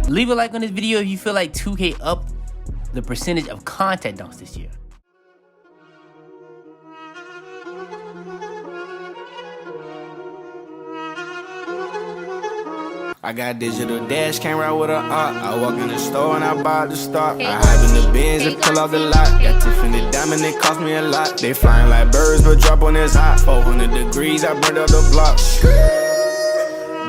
Leave a like on this video if you feel like 2K up the percentage of contact dunks this year. I got digital dash, came right with a art. I walk in the store and I bought the stock. I hide in the bins and pull off the lot. Got Tiffany diamond, it cost me a lot. They flying like birds, but drop on this hot. 400 degrees, I burned up the block.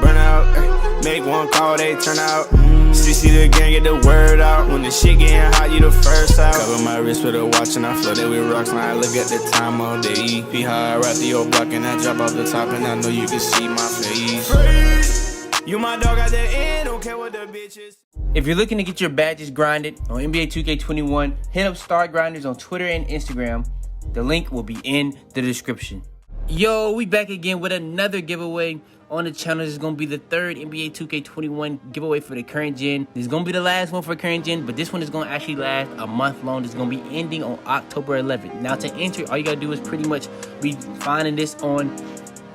Burn out, make one call, they turn out. CC the gang, get the word out. When the shit getting hot, you the first out. Cover my wrist with a watch and I flood it with rocks. Now I look at the time all day. Be high right through your block and I drop off the top and I know you can see my face. You my dog at the end, don't care what the bitch is. If you're looking to get your badges grinded on NBA 2K21, hit up Star Grinders on Twitter and Instagram. The link will be in the description. Yo, we back again with another giveaway on the channel. This is going to be the third NBA 2K21 giveaway for the current gen. This is going to be the last one for current gen, but this one is going to actually last a month long. This is going to be ending on October 11th. Now to enter, all you got to do is pretty much be finding this on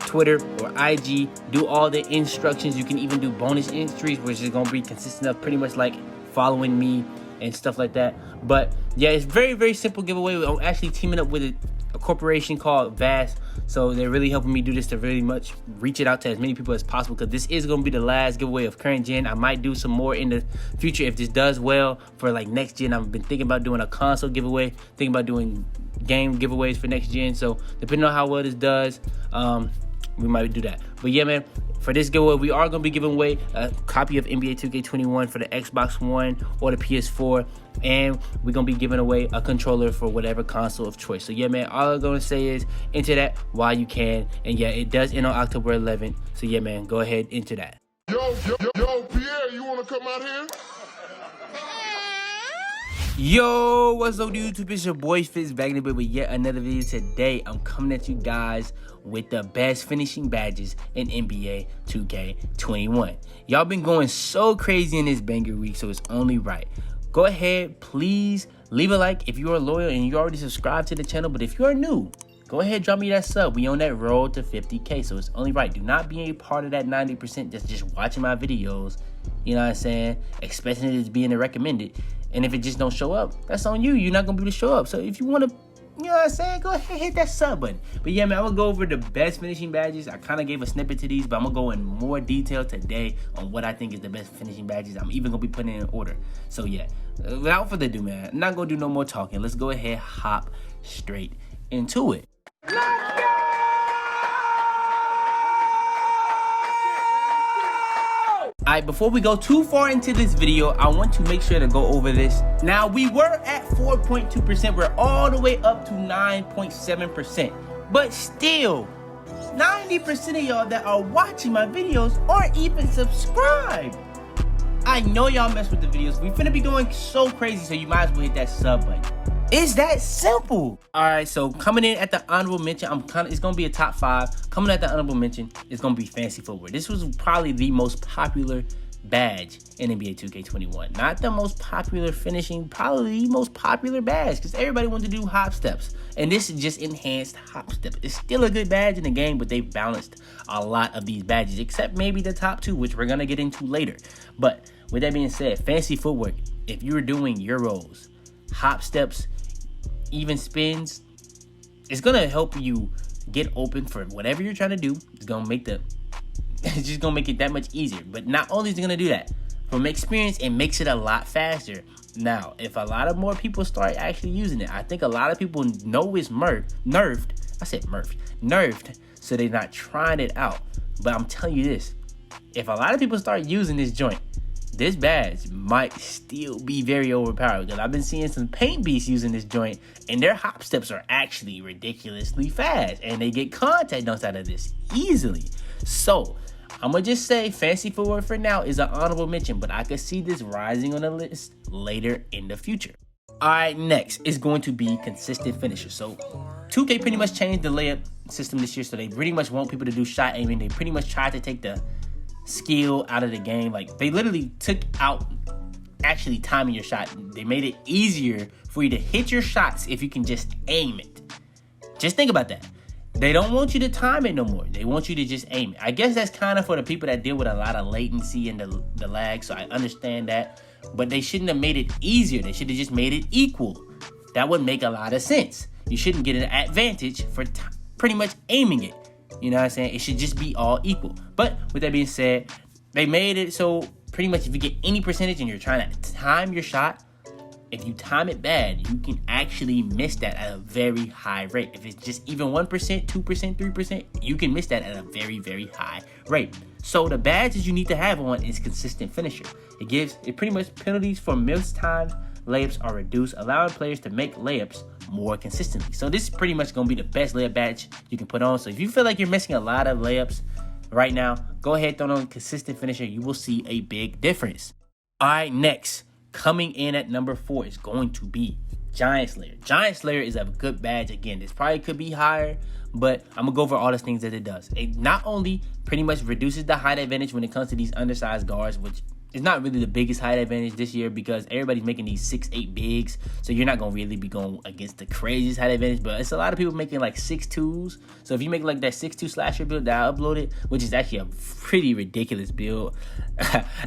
Twitter or IG, do all the instructions. You can even do bonus entries, which is going to be consistent of pretty much like following me and stuff like that. But yeah, it's very, very simple giveaway. I'm actually teaming up with a corporation called BADGES, so they're really helping me do this to really much reach it out to as many people as possible, because this is going to be the last giveaway of current gen. I might do some more in the future if this does well for like next gen. I've been thinking about doing a console giveaway, thinking about doing game giveaways for next gen, so depending on how well this does, we might do that. But yeah, man, for this giveaway, we are going to be giving away a copy of NBA 2K21 for the Xbox One or the PS4. And we're going to be giving away a controller for whatever console of choice. So yeah, man, all I'm going to say is enter that while you can. And yeah, it does end on October 11th. So yeah, man, go ahead, enter that. Yo, Pierre, you want to come out here? Yo, what's up, YouTube? It's your boy Fitz back in the bit with yet another video. Today, I'm coming at you guys with the best finishing badges in NBA 2K21. Y'all been going so crazy in this banger week, so it's only right. Go ahead, please leave a like if you are loyal and you already subscribed to the channel. But if you are new, go ahead, drop me that sub. We on that road to 50K, so it's only right. Do not be a part of that 90% that's just watching my videos, you know what I'm saying, expecting it to be in the recommended. And if it just don't show up, that's on you. You're not going to be able to show up. So if you want to, you know what I'm saying, go ahead, hit that sub button. But yeah, man, I'm going to go over the best finishing badges. I kind of gave a snippet to these, but I'm going to go in more detail today on what I think is the best finishing badges. I'm even going to be putting it in order. So yeah, without further ado, man, I'm not going to do no more talking. Let's go ahead, hop straight into it. Alright, before we go too far into this video, I want to make sure to go over this. Now, we were at 4.2%. We're all the way up to 9.7%. But still, 90% of y'all that are watching my videos aren't even subscribed. I know y'all mess with the videos. We finna be going so crazy, so you might as well hit that sub button. It's that simple. All right, so coming in at the honorable mention, it's gonna be a top 5. Coming at the honorable mention is gonna be Fancy Footwork. This was probably the most popular badge in NBA 2K21. Not the most popular finishing, probably the most popular badge, because everybody wanted to do hop steps. And this is just enhanced hop step. It's still a good badge in the game, but they balanced a lot of these badges, except maybe the top 2, which we're gonna get into later. But with that being said, Fancy Footwork, if you're doing Euros, hop steps, even spins, it's gonna help you get open for whatever you're trying to do. It's gonna make it's just gonna make it that much easier. But not only is it gonna do that, from experience, it makes it a lot faster. Now, if a lot of more people start actually using it, I think a lot of people know it's nerfed, so they're not trying it out. But I'm telling you this, if a lot of people start using this joint, this badge might still be very overpowered, because I've been seeing some paint beasts using this joint, and their hop steps are actually ridiculously fast, and they get contact dunks out of this easily. So I'm gonna just say Fancy Footwork for now is an honorable mention, but I could see this rising on the list later in the future. All right, next is going to be consistent finisher. So 2K pretty much changed the layup system this year, so they pretty much want people to do shot aiming. They pretty much tried to take the skill out of the game. Like, they literally took out actually timing your shot. They made it easier for you to hit your shots if you can just aim it. Just think about that. They don't want you to time it no more. They want you to just aim it. I guess that's kind of for the people that deal with a lot of latency and the lag, so I understand that. But they shouldn't have made it easier. They should have just made it equal. That would make a lot of sense. You shouldn't get an advantage for pretty much aiming it. You know what I'm saying? It should just be all equal. But with that being said, they made it so pretty much if you get any percentage and you're trying to time your shot, if you time it bad, you can actually miss that at a very high rate. If it's just even 1%, 2%, 3%, you can miss that at a very, very high rate. So the badges you need to have on is consistent finisher. It pretty much penalties for missed times layups are reduced, allowing players to make layups more consistently. So this is pretty much going to be the best layup badge you can put on. So if you feel like you're missing a lot of layups right now, go ahead, throw on consistent finisher. You will see a big difference. All right, next. Coming in at number 4 is going to be Giant Slayer. Giant Slayer is a good badge. Again, this probably could be higher, but I'm going to go over all the things that it does. It not only pretty much reduces the height advantage when it comes to these undersized guards, which is not really the biggest height advantage this year because everybody's making these 6'8" bigs, so you're not going to really be going against the craziest height advantage, but it's a lot of people making like 6'2s. So if you make like that 6'2 slasher build that I uploaded, which is actually a pretty ridiculous build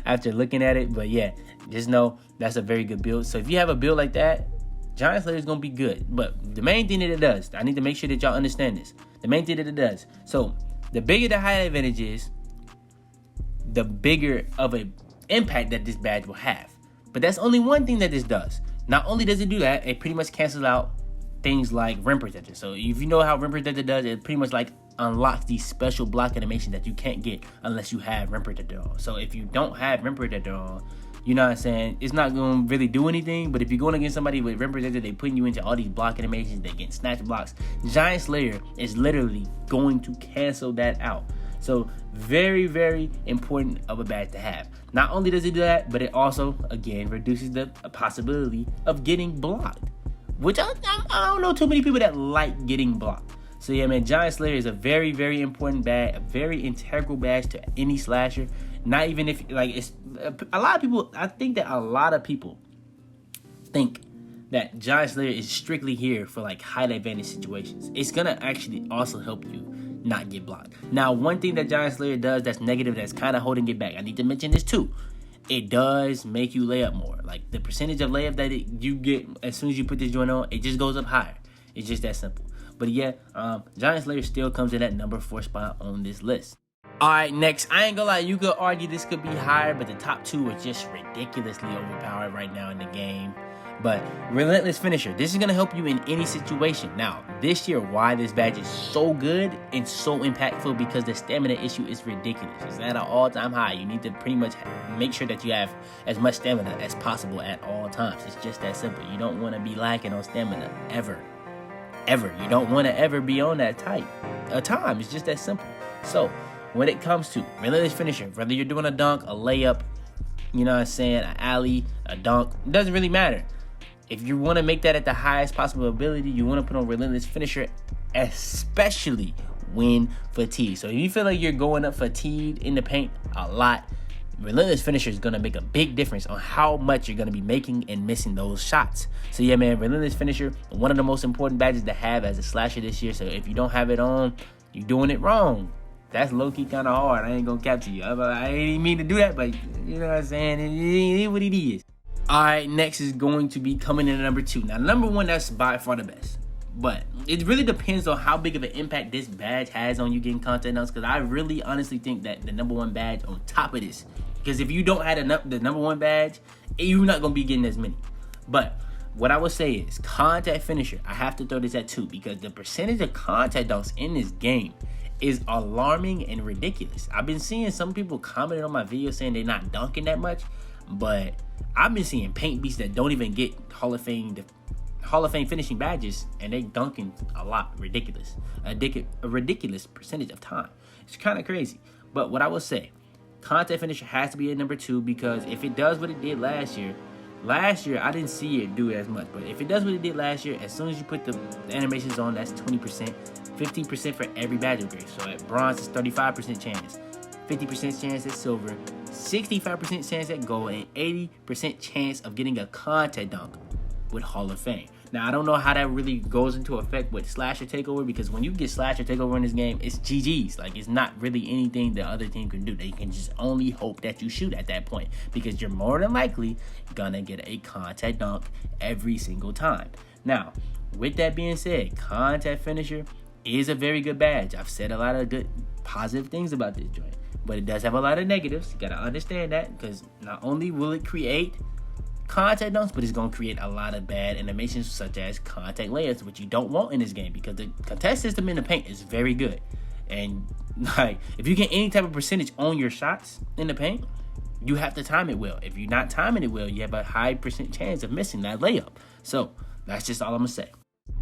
after looking at it, but yeah, just know that's a very good build. So if you have a build like that, Giant Slayer is going to be good. But the main thing that it does, I need to make sure that y'all understand this. The main thing that it does, so the bigger the height advantage is, the bigger of a impact that this badge will have. But that's only one thing that this does. Not only does it do that, it pretty much cancels out things like rim protector. So if you know how rim protector does, it pretty much like unlocks these special block animations that you can't get unless you have rim protector on. So if you don't have rim protector on, you know what I'm saying, it's not going to really do anything. But if you're going against somebody with rim protector, they putting you into all these block animations, they get snatch blocks. Giant Slayer is literally going to cancel that out. So very, very important of a badge to have. Not only does it do that, but it also, again, reduces the possibility of getting blocked. Which I don't know too many people that like getting blocked. So yeah, man, Giant Slayer is a very, very important badge, a very integral badge to any slasher. Not even if, like, it's a lot of people, I think that a lot of people think that Giant Slayer is strictly here for like height advantage situations. It's gonna actually also help you not get blocked. Now, one thing that Giant Slayer does that's negative, that's kind of holding it back, I need to mention this too. It does make you lay up more. Like the percentage of layup that you get as soon as you put this joint on, it just goes up higher. It's just that simple. But yeah, Giant Slayer still comes in at number 4 spot on this list. All right, next, I ain't gonna lie, you could argue this could be higher, but the top 2 are just ridiculously overpowered right now in the game. But Relentless Finisher, this is going to help you in any situation. Now, this year, why this badge is so good and so impactful, because the stamina issue is ridiculous. It's at an all-time high. You need to pretty much make sure that you have as much stamina as possible at all times. It's just that simple. You don't want to be lacking on stamina ever. Ever. You don't want to ever be on that tight a time. It's just that simple. So, when it comes to Relentless Finisher, whether you're doing a dunk, a layup, you know what I'm saying, an alley, a dunk, it doesn't really matter. If you want to make that at the highest possible ability, you want to put on Relentless Finisher, especially when fatigued. So if you feel like you're going up fatigued in the paint a lot, Relentless Finisher is going to make a big difference on how much you're going to be making and missing those shots. So yeah, man, Relentless Finisher, one of the most important badges to have as a slasher this year. So if you don't have it on, you're doing it wrong. That's low-key kind of hard. I ain't going to capture you. I didn't mean to do that, but you know what I'm saying? It is what it is. All right, next is going to be coming in at number 2. Now, number 1, that's by far the best. But it really depends on how big of an impact this badge has on you getting content dunks, because I really honestly think that the number 1 badge on top of this, because if you don't have the number 1 badge, you're not going to be getting as many. But what I would say is contact finisher. I have to throw this at 2 because the percentage of contact dunks in this game is alarming and ridiculous. I've been seeing some people commenting on my video saying they're not dunking that much, but I've been seeing paint beasts that don't even get Hall of Fame finishing badges, and they dunking a lot. Ridiculous. A ridiculous percentage of time. It's kind of crazy. But what I will say, contact finisher has to be at number 2, because if it does what it did last year I didn't see it do as much, but if it does what it did last year, as soon as you put the animations on, that's 20%, 15% for every badge upgrade. So at bronze, it's 35% chance, 50% chance at silver, 65% chance at gold, and 80% chance of getting a contact dunk. with Hall of Fame. Now, I don't know how that really goes into effect with Slasher Takeover, because when you get Slasher Takeover in this game, it's GG's. Like, it's not really anything the other team can do. They can just only hope that you shoot at that point, because you're more than likely gonna get a contact dunk every single time. Now, with that being said, contact finisher is a very good badge. I've said a lot of good, positive things about this joint, but it does have a lot of negatives. You gotta understand that, because not only will it create contact dunks, but it's going to create a lot of bad animations such as contact layups, which you don't want in this game, because the contest system in the paint is very good. And like, if you get any type of percentage on your shots in the paint, you have to time it well. If you're not timing it well, you have a high % chance of missing that layup. So that's just all I'm gonna say.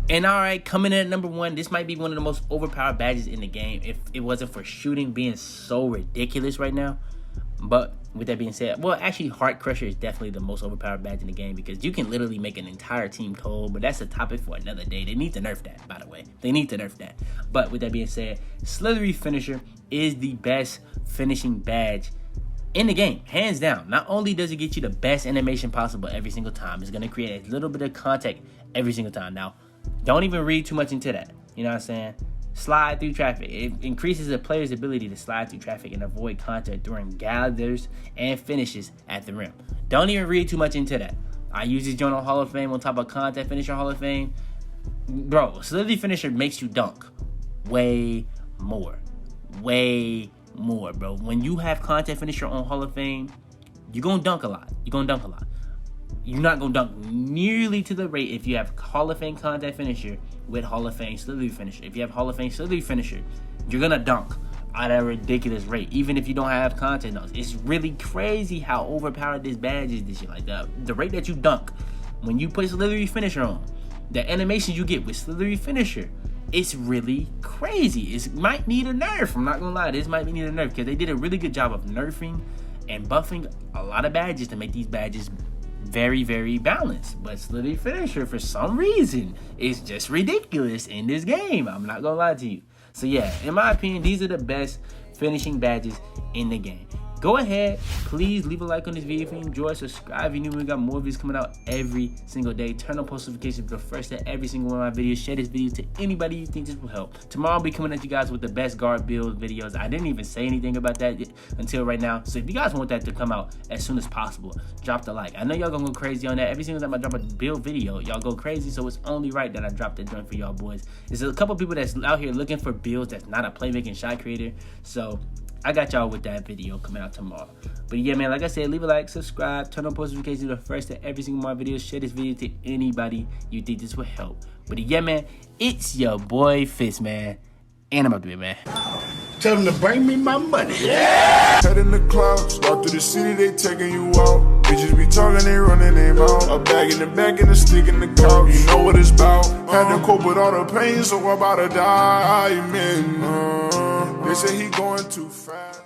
And all right, coming in at number 1, this might be one of the most overpowered badges in the game if it wasn't for shooting being so ridiculous right now. But with that being said, well, actually, Heart Crusher is definitely the most overpowered badge in the game, because you can literally make an entire team cold, but that's a topic for another day. They need to nerf that, by the way. They need to nerf that. But with that being said, Slithery Finisher is the best finishing badge in the game, hands down. Not only does it get you the best animation possible every single time, it's going to create a little bit of contact every single time. Now, don't even read too much into that. You know what I'm saying? Slide through traffic. It increases a player's ability to slide through traffic and avoid contact during gathers and finishes at the rim. Don't even read too much into that. I use this joint on Hall of Fame on top of contact finisher Hall of Fame. Bro, Slithery Finisher makes you dunk way more, bro. When you have contact finisher on Hall of Fame, you're going to dunk a lot. You're not going to dunk nearly to the rate if you have Hall of Fame contact finisher with Hall of Fame Slithery Finisher. If you have Hall of Fame Slithery Finisher, you're going to dunk at a ridiculous rate, even if you don't have contact dunks. It's really crazy how overpowered this badge is this year. Like, the rate that you dunk when you put Slithery Finisher on, the animations you get with Slithery Finisher, it's really crazy. It might need a nerf. I'm not going to lie. This might need a nerf, because they did a really good job of nerfing and buffing a lot of badges to make these badges very, very balanced. But Slithery Finisher, for some reason, is just ridiculous in this game. I'm not gonna lie to you. So yeah, in my opinion, these are the best finishing badges in the game. Go ahead, please leave a like on this video if you enjoy. Subscribe if you're new. We got more videos coming out every single day. Turn on post notifications for the first at every single one of my videos. Share this video to anybody you think this will help. Tomorrow I'll be coming at you guys with the best guard build videos. I didn't even say anything about that until right now. So if you guys want that to come out as soon as possible, drop the like. I know y'all gonna go crazy on that. Every single time I drop a build video, y'all go crazy. So it's only right that I drop that joint for y'all boys. There's a couple people that's out here looking for builds that's not a playmaking shot creator. So I got y'all with that video coming out tomorrow. But yeah, man, like I said, leave a like, subscribe, turn on post notifications the first to every single one of my videos. Share this video to anybody you think this will help. But yeah, man, it's your boy Fitz, man. And I'm about to be, man. Tell them to bring me my money. Yeah! Head in the clouds, walk through the city, they taking you out. Bitches be talking, they running their mouth. A bag in the back and a stick in the couch. You know what it's about. Had to cope with all the pain, so I'm about to die, man. They say he going too fast.